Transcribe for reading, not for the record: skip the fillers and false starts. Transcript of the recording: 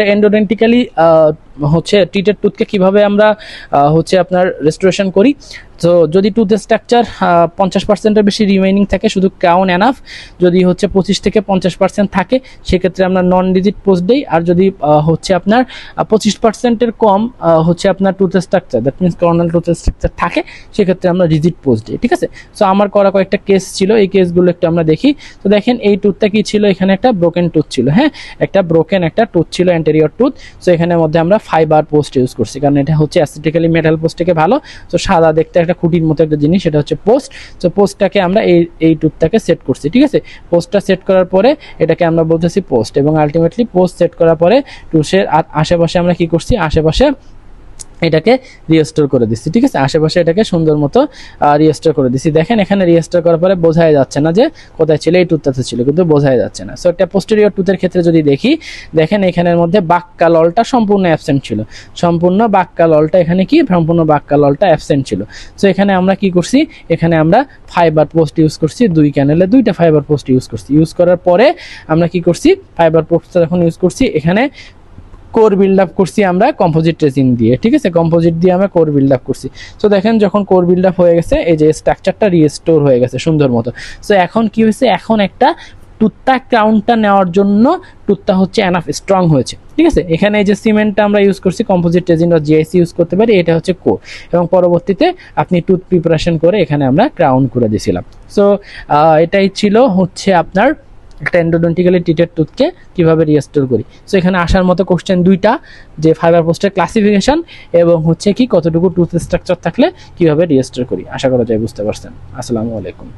একটা এন্ডোডেন্টিক্যালি হচ্ছে ট্রিটেড টুথকে কিভাবে আমরা হচ্ছে আপনার রেস্টোরেশন করি। তো যদি টুথ স্ট্রাকচার 50%-এর বেশি রিমেইনিং থাকে, শুধু ক্রাউন এনাফ। যদি হচ্ছে 25 থেকে 50% থাকে, সেক্ষেত্রে আমরা নন রিজিড পোস্ট দিই। আর যদি হচ্ছে আপনার 25%-এর কম হচ্ছে আপনার tooth structure, that means coronal tooth structure থাকে, সেক্ষেত্রে আমরা রিজিড পোস্ট দিই। ঠিক আছে, সো আমার করা কয়েকটা কেস ছিল, এই কেসগুলো একটু আমরা দেখি। তো দেখেন এই টুথটা কি ছিল, এখানে একটা ব্রোকেন টুথ ছিল, হ্যাঁ, একটা ব্রোকেন একটা টুথ ছিল, অ্যান্টেরিয়র টুথ। সো এখানের মধ্যে আমরা ফাইবার পোস্ট ইউজ করছি, কারণ এটা হচ্ছে অ্যাসথেটিক্যালি মেটাল পোস্ট থেকে ভালো। তো সাদা দেখতে একটা খুঁটির মতো একটা জিনিস, সেটা হচ্ছে পোস্ট। তো পোস্টটাকে আমরা এই টুথটাকে সেট করছি। ঠিক আছে, পোস্টটা সেট করার পরে এটাকে আমরা বলতেছি পোস্ট, এবং আলটিমেটলি পোস্ট সেট করার পরে টুথের আশেপাশে আমরা কি করছি, আশেপাশে এটাকে রিস্টোর করে দিচ্ছি। ঠিক আছে, আশেপাশে এটাকে সুন্দর মতো রিস্টোর করে দিচ্ছি। দেখেন এখানে রিস্টোর করার পরে বোঝাই যাচ্ছে না যে কোথায় ছিল, এই টুথটাতে ছিল, কিন্তু বোঝাই যাচ্ছে না। সো একটা পোস্টেরিয়র টুথের ক্ষেত্রে যদি দেখি, দেখেন এখানের মধ্যে বাক্কাললটা সম্পূর্ণ অ্যাবসেন্ট ছিল, সম্পূর্ণ বাক্কাললটা এখানে কি, সম্পূর্ণ বাক্কাললটা অ্যাবসেন্ট ছিল। সো এখানে আমরা কি করছি, এখানে আমরা ফাইবার পোস্ট ইউজ করছি, 2 ক্যানেলে 2টা ফাইবার পোস্ট ইউজ করছি। ইউজ করার পরে আমরা কি করছি, ফাইবার পোস্টটা যখন ইউজ করছি, এখানে কোর বিল্ড আপ করছি আমরা কম্পোজিট রেজিন দিয়ে। ঠিক আছে, কম্পোজিট দিয়ে আমরা কোর বিল্ড আপ করছি। সো দেখেন যখন কোর বিল্ড আপ হয়ে গেছে, এই যে স্ট্রাকচারটা রিস্টোর হয়ে গেছে সুন্দর মতো। সো এখন কি হয়েছে, এখন একটা টুথটা ক্রাউনটা নেওয়ার জন্য টুথটা হচ্ছে এনাফ স্ট্রং হয়েছে। ঠিক আছে, এখানে এই যে সিমেন্টটা আমরা ইউজ করছি, কম্পোজিট রেজিন বা জিআইসি ইউজ করতে পারি, এটা হচ্ছে কোর। এবং পরবর্তীতে আপনি টুথ প্রিপারেশন করে এখানে আমরা ক্রাউন করে দিয়েছিলাম। সো এটাই ছিল হচ্ছে আপনার একটা এন্ডোডন্টিক্যালি ট্রিটেড টুথকে কিভাবে রিস্টোর করি। সো এখানে আসার মতো কোশ্চেন 2টা, যে ফাইবার পোস্টের ক্লাসিফিকেশন এবং হচ্ছে কি কতটুকু টুথ স্ট্রাকচার থাকলে কিভাবে রিস্টোর করি। আশা করা যায় বুঝতে পারছেন। আসসালামু আলাইকুম।